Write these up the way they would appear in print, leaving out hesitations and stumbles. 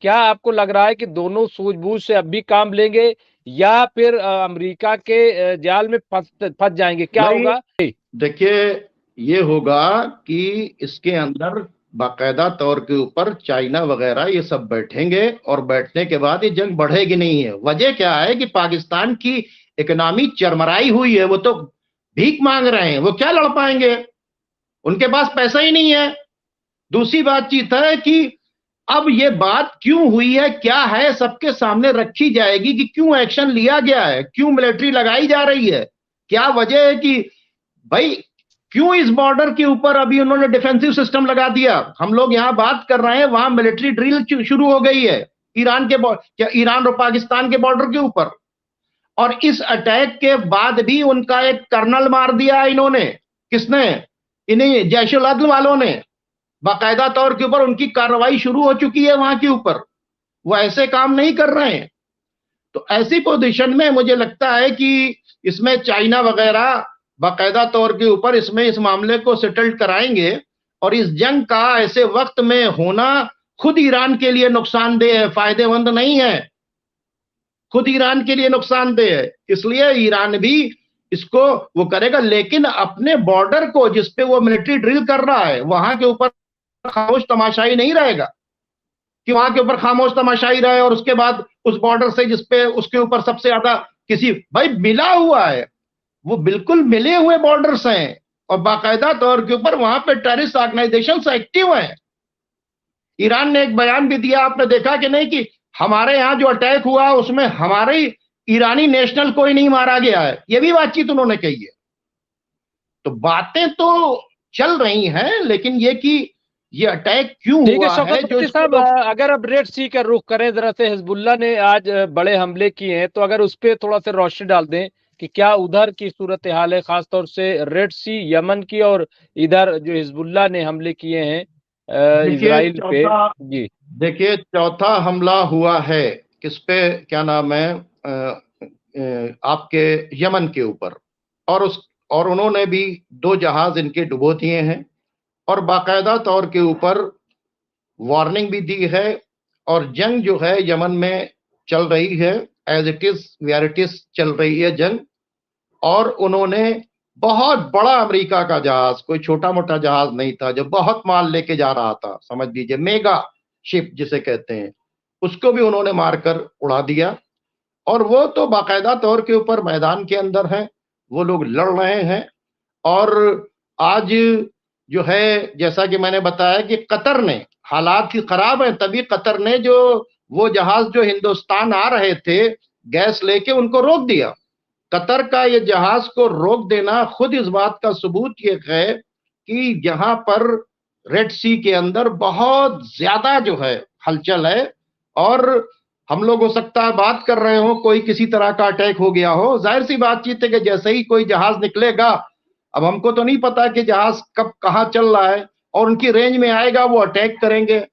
क्या आपको लग रहा है कि दोनों सूझबूझ से अब भी काम लेंगे या फिर अमेरिका के जाल में फंस जाएंगे, क्या नहीं, होगा? देखिए, ये होगा कि इसके अंदर बाकायदा तौर के ऊपर चाइना वगैरह ये सब बैठेंगे, और बैठने के बाद ये जंग बढ़ेगी नहीं है। वजह क्या है कि पाकिस्तान की इकोनॉमी चरमराई हुई है, वो तो भीख मांग रहे हैं, वो क्या लड़ पाएंगे, उनके पास पैसा ही नहीं है। दूसरी बातचीत है कि अब ये बात क्यों हुई है, क्या है, सबके सामने रखी जाएगी कि क्यों एक्शन लिया गया है, क्यों मिलिट्री लगाई जा रही है, क्या वजह है कि भाई क्यों इस बॉर्डर के ऊपर अभी उन्होंने डिफेंसिव सिस्टम लगा दिया। हम लोग यहां बात कर रहे हैं, वहां मिलिट्री ड्रिल शुरू हो गई है ईरान और पाकिस्तान के बॉर्डर के ऊपर, और इस अटैक के बाद भी उनका एक कर्नल मार दिया इन्होंने। किसने? इन्हीं जैश उल अदल वालों ने। बाकायदा तौर के ऊपर उनकी कार्रवाई शुरू हो चुकी है वहां के ऊपर, वो ऐसे काम नहीं कर रहे हैं। तो ऐसी पोजीशन में मुझे लगता है कि इसमें चाइना वगैरह बाकायदा तौर के ऊपर इसमें इस मामले को सेटल्ड कराएंगे, और इस जंग का ऐसे वक्त में होना खुद ईरान के लिए नुकसानदेह है, फायदेमंद नहीं है, खुद ईरान के लिए नुकसानदेह है। इसलिए ईरान भी इसको वो करेगा, लेकिन अपने बॉर्डर को जिस पे वो मिलिट्री ड्रिल कर रहा है वहां के ऊपर खामोश तमाशाई नहीं रहेगा, कि वहां के ऊपर खामोश तमाशाई रहे और उसके बाद उस बॉर्डर से जिसपे उसके ऊपर सबसे ज्यादा किसी भाई मिला हुआ है, वो बिल्कुल मिले हुए बॉर्डर्स हैं, और बाकायदा तौर के ऊपर वहां पे टेररिस्ट ऑर्गेनाइजेशन एक्टिव हैं। ईरान ने एक बयान भी दिया, आपने देखा कि नहीं, कि हमारे यहां जो अटैक हुआ उसमें हमारे ईरानी नेशनल कोई नहीं मारा गया है, ये भी बातचीत उन्होंने कही है। तो बातें तो चल रही हैं, लेकिन ये कि ये अटैक क्यों ठीक है हुआ है शौकत जो मुफ्ती इसको साहब, लोग। अगर अब रेड सी का रुख करें जरा से, हिजबुल्लाह ने आज बड़े हमले किए हैं, तो अगर उस पर थोड़ा सा रोशनी डाल दें कि क्या उधर की सूरत हाल है, खासतौर से रेड सी यमन की, और इधर जो हिजबुल्लाह ने हमले किए हैं देखिए इजराइल पे। चौथा जी। देखिए चौथा हमला हुआ है किस पे, क्या नाम है, आपके यमन के ऊपर, और उन्होंने भी 2 जहाज इनके डुबो दिए हैं, और बाकायदा तौर के ऊपर वार्निंग भी दी है, और जंग जो है यमन में चल रही है, as it is where it is चल रही है जंग। और उन्होंने बहुत बड़ा अमेरिका का जहाज, कोई छोटा मोटा जहाज नहीं था, जो बहुत माल लेके जा रहा था, समझ लीजिए मेगा शिप जिसे कहते हैं, उसको भी उन्होंने मारकर उड़ा दिया। और वो तो बाकायदा तौर के ऊपर मैदान के अंदर हैं, वो लोग लड़ रहे हैं। और आज जो है, जैसा कि मैंने बताया कि कतर ने, हालात ही खराब है, तभी कतर ने जो वो जहाज जो हिंदुस्तान आ रहे थे गैस लेके, उनको रोक दिया। कतर का ये जहाज को रोक देना खुद इस बात का सबूत ये है कि जहां पर रेड सी के अंदर बहुत ज्यादा जो है हलचल है, और हम लोग हो सकता है बात कर रहे हो, कोई किसी तरह का अटैक हो गया हो, जाहिर सी बातचीत है कि जैसे ही कोई जहाज निकलेगा, अब हमको तो नहीं पता कि जहाज कब कहां चल रहा है, और उनकी रेंज में आएगा वो अटैक करेंगे।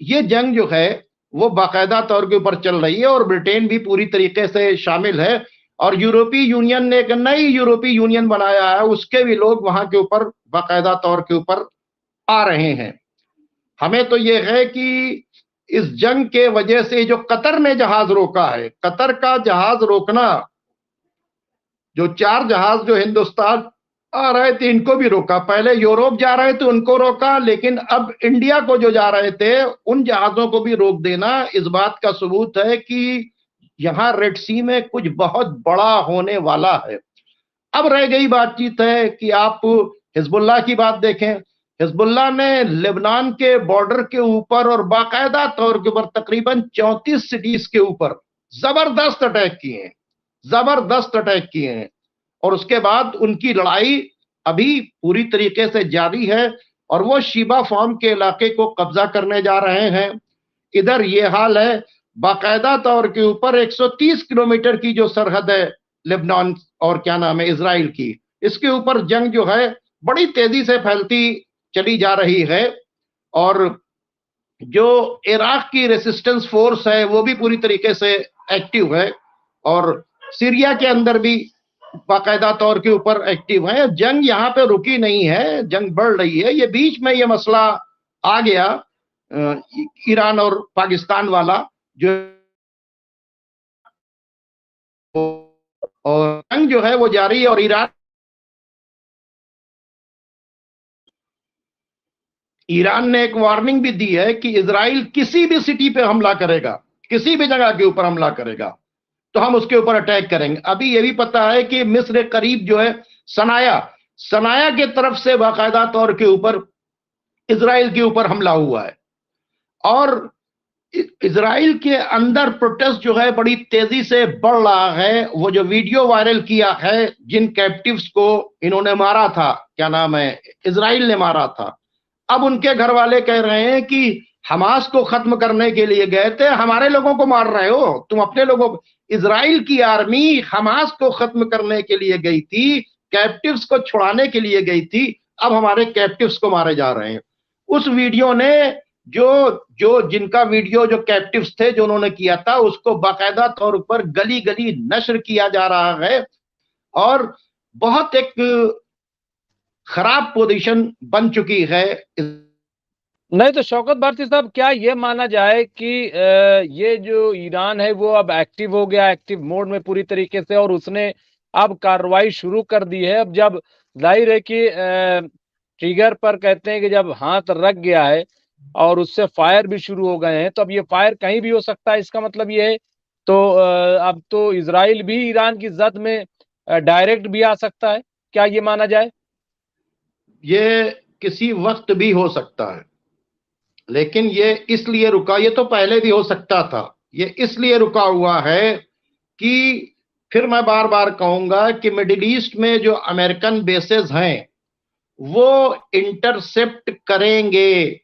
ये जंग जो है वो बाकायदा तौर के ऊपर चल रही है, और ब्रिटेन भी पूरी तरीके से शामिल है, और यूरोपीय यूनियन ने एक नई यूरोपीय यूनियन बनाया है, उसके भी लोग वहां के ऊपर बाकायदा तौर के ऊपर आ रहे हैं। हमें तो ये है कि इस जंग के वजह से जो कतर ने जहाज रोका है, कतर का जहाज रोकना, जो 4 जहाज जो हिंदुस्तान आ रहे थे इनको भी रोका, पहले यूरोप जा रहे थे उनको रोका, लेकिन अब इंडिया को जो जा रहे थे उन जहाजों को भी रोक देना इस बात का सबूत है कि यहां रेड सी में कुछ बहुत बड़ा होने वाला है। अब रह गई बातचीत है कि आप हिजबुल्लाह की बात देखें। हिजबुल्लाह ने लेबनान के बॉर्डर के ऊपर और बाकायदा तौर के ऊपर तकरीबन 34 सिटीज के ऊपर जबरदस्त अटैक किए हैं, जबरदस्त अटैक किए हैं। और उसके बाद उनकी लड़ाई अभी पूरी तरीके से जारी है, और वो शिबा फार्म के इलाके को कब्जा करने जा रहे हैं। इधर ये हाल है, बाकायदा तौर के ऊपर 130 किलोमीटर की जो सरहद है लेबनान और क्या नाम है इजराइल की, इसके ऊपर जंग जो है बड़ी तेजी से फैलती चली जा रही है। और जो इराक की रेसिस्टेंस फोर्स है वो भी पूरी तरीके से एक्टिव है, और सीरिया के अंदर भी बाकायदा तौर के ऊपर एक्टिव है। जंग यहाँ पे रुकी नहीं है, जंग बढ़ रही है। ये बीच में ये मसला आ गया ईरान और पाकिस्तान वाला जो, और जंग जो है वो जारी है। और ईरान ने एक वार्निंग भी दी है कि इजराइल किसी भी सिटी पे हमला करेगा, किसी भी जगह के ऊपर हमला करेगा तो हम उसके ऊपर अटैक करेंगे। अभी ये भी पता है कि मिस्र करीब जो है सनाया सनाया के तरफ से बाकायदा तौर के ऊपर इजराइल के ऊपर हमला हुआ है। और इजराइल के अंदर प्रोटेस्ट जो है बड़ी तेजी से बढ़ रहा है। वो जो वीडियो वायरल किया है जिन कैप्टिव्स को इन्होंने मारा था, क्या नाम है, इजराइल ने मारा था, अब उनके घर वाले कह रहे हैं कि हमास को खत्म करने के लिए गए थे, हमारे लोगों को मार रहे हो तुम, अपने लोगों को। इजराइल की आर्मी हमास को खत्म करने के लिए गई थी, कैप्टिव्स को छुड़ाने के लिए गई थी, अब हमारे कैप्टिव्स को मारे जा रहे हैं। उस वीडियो ने जो जो जिनका वीडियो जो कैप्टिव्स थे जो उन्होंने किया था उसको बाकायदा तौर पर गली गली नश्र किया जा रहा है और बहुत एक खराब पोजीशन बन चुकी है। नहीं तो शौकत भारती साहब, क्या ये माना जाए कि ये जो ईरान है वो अब एक्टिव हो गया, एक्टिव मोड में पूरी तरीके से, और उसने अब कार्रवाई शुरू कर दी है? अब जब जाहिर है कि ट्रिगर पर कहते हैं कि जब हाथ रख गया है और उससे फायर भी शुरू हो गए हैं, तो अब ये फायर कहीं भी हो सकता है, इसका मतलब ये है। तो अब तो इजराइल भी ईरान की जद में डायरेक्ट भी आ सकता है, क्या ये माना जाए? ये किसी वक्त भी हो सकता है, लेकिन ये इसलिए रुका, ये तो पहले भी हो सकता था, ये इसलिए रुका हुआ है कि फिर मैं बार बार कहूंगा कि मिडिल ईस्ट में जो अमेरिकन बेसेस हैं वो इंटरसेप्ट करेंगे,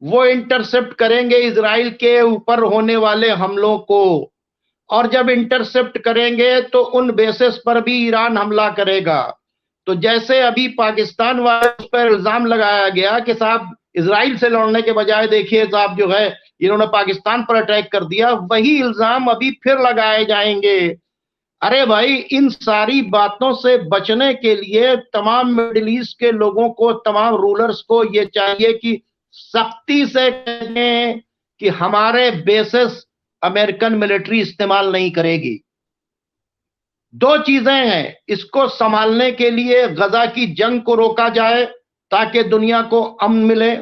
वो इंटरसेप्ट करेंगे इजराइल के ऊपर होने वाले हमलों को। और जब इंटरसेप्ट करेंगे तो उन बेसिस पर भी ईरान हमला करेगा। तो जैसे अभी पाकिस्तान वाले पर इल्जाम लगाया गया कि साहब इजराइल से लड़ने के बजाय देखिए साहब जो है इन्होंने पाकिस्तान पर अटैक कर दिया, वही इल्जाम अभी फिर लगाए जाएंगे। अरे भाई, इन सारी बातों से बचने के लिए तमाम मिडिल ईस्ट के लोगों को, तमाम रूलर्स को ये चाहिए कि सख्ती से कहें कि हमारे बेसिस अमेरिकन मिलिट्री इस्तेमाल नहीं करेगी। दो चीजें हैं, इसको संभालने के लिए गजा की जंग को रोका जाए ताकि दुनिया को अमन मिले।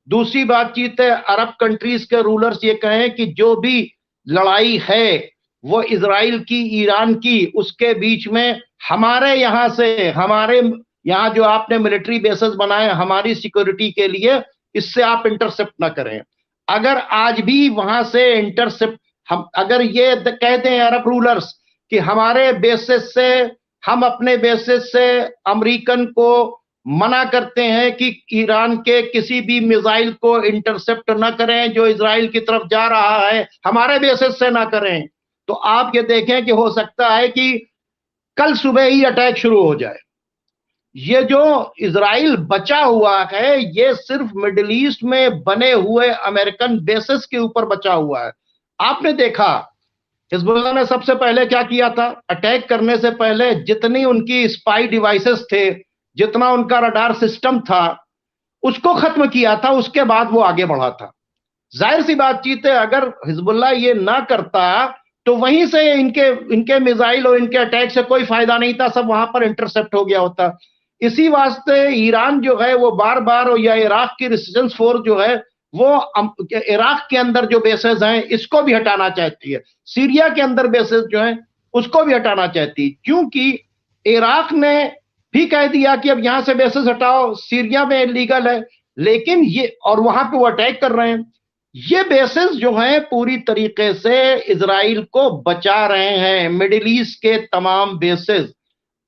दूसरी बातचीत है, अरब कंट्रीज के रूलर्स ये कहें कि जो भी लड़ाई है वो इजराइल की, ईरान की, उसके बीच में हमारे यहां से, हमारे यहां जो आपने मिलिट्री बेसेस बनाए हमारी सिक्योरिटी के लिए, इससे आप इंटरसेप्ट ना करें। अगर आज भी वहां से इंटरसेप्ट, हम अगर ये कहते हैं अरब रूलर्स कि हमारे बेसिस से, हम अपने बेसिस से अमेरिकन को मना करते हैं कि ईरान के किसी भी मिसाइल को इंटरसेप्ट ना करें जो इजराइल की तरफ जा रहा है, हमारे बेसिस से ना करें, तो आप ये देखें कि हो सकता है कि कल सुबह ही अटैक शुरू हो जाए। ये जो इजराइल बचा हुआ है ये सिर्फ मिडिल ईस्ट में बने हुए अमेरिकन बेसिस के ऊपर बचा हुआ है। आपने देखा हिजबुल्लाह ने सबसे पहले क्या किया था, अटैक करने से पहले जितनी उनकी स्पाई डिवाइसेस थे, जितना उनका रडार सिस्टम था, उसको खत्म किया था, उसके बाद वो आगे बढ़ा था। जाहिर सी बातचीत है, अगर हिजबुल्लाह ये ना करता तो वहीं से इनके मिसाइल और इनके अटैक से कोई फायदा नहीं था, सब वहां पर इंटरसेप्ट हो गया होता। इसी वास्ते ईरान जो है वो बार बार, या इराक की रेजिस्टेंस फोर्स जो है वो इराक के अंदर जो बेसेस हैं इसको भी हटाना चाहती है, सीरिया के अंदर बेसेस जो हैं उसको भी हटाना चाहती है, क्योंकि इराक ने भी कह दिया कि अब यहां से बेसेस हटाओ, सीरिया में इलीगल है, लेकिन ये, और वहां पे वो अटैक कर रहे हैं। ये बेसिस जो हैं पूरी तरीके से इजराइल को बचा रहे हैं, मिडिल ईस्ट के तमाम बेसिस।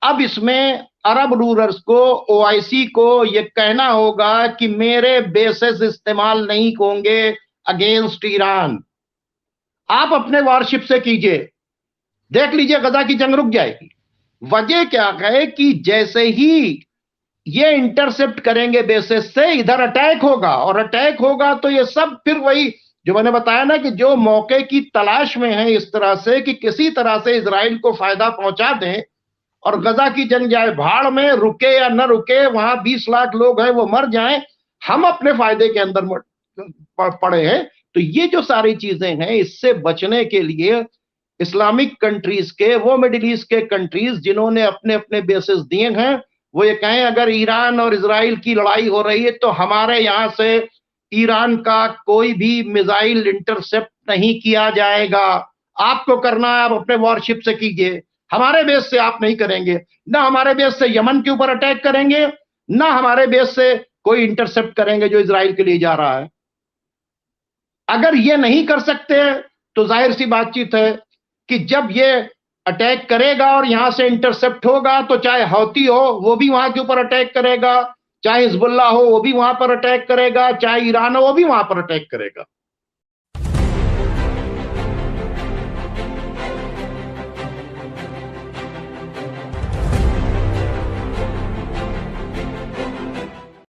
अब इसमें अरब रूलर्स को, ओआईसी को ये कहना होगा कि मेरे बेसिस इस्तेमाल नहीं होंगे अगेंस्ट ईरान, आप अपने वारशिप से कीजिए, देख लीजिए गजा की जंग रुक जाएगी। वजह क्या है कि जैसे ही ये इंटरसेप्ट करेंगे बेसिस से, इधर अटैक होगा, और अटैक होगा तो ये सब फिर वही जो मैंने बताया ना कि जो मौके की तलाश में है इस तरह से कि किसी तरह से इजराइल को फायदा पहुंचा दें और गजा की जंग जाए भाड़ में, रुके या न रुके, वहां 20 लाख लोग हैं वो मर जाएं, हम अपने फायदे के अंदर पड़े हैं। तो ये जो सारी चीजें हैं, इससे बचने के लिए इस्लामिक कंट्रीज के, वो मिडिल ईस्ट के कंट्रीज जिन्होंने अपने अपने बेसिस दिए हैं, वो ये कहें अगर ईरान और इजराइल की लड़ाई हो रही है तो हमारे यहां से ईरान का कोई भी मिसाइल इंटरसेप्ट नहीं किया जाएगा। आपको करना है आप अपने वॉरशिप से कीजिए, हमारे बेस से आप नहीं करेंगे। ना हमारे बेस से यमन के ऊपर अटैक करेंगे, ना हमारे बेस से कोई इंटरसेप्ट करेंगे जो इजराइल के लिए जा रहा है। अगर ये नहीं कर सकते तो जाहिर सी बातचीत है कि जब ये अटैक करेगा और यहां से इंटरसेप्ट होगा तो चाहे हौती हो वो भी वहां के ऊपर अटैक करेगा, चाहे हिजबुल्लाह हो वो भी वहां पर अटैक करेगा, चाहे ईरान हो वो भी वहां पर अटैक करेगा।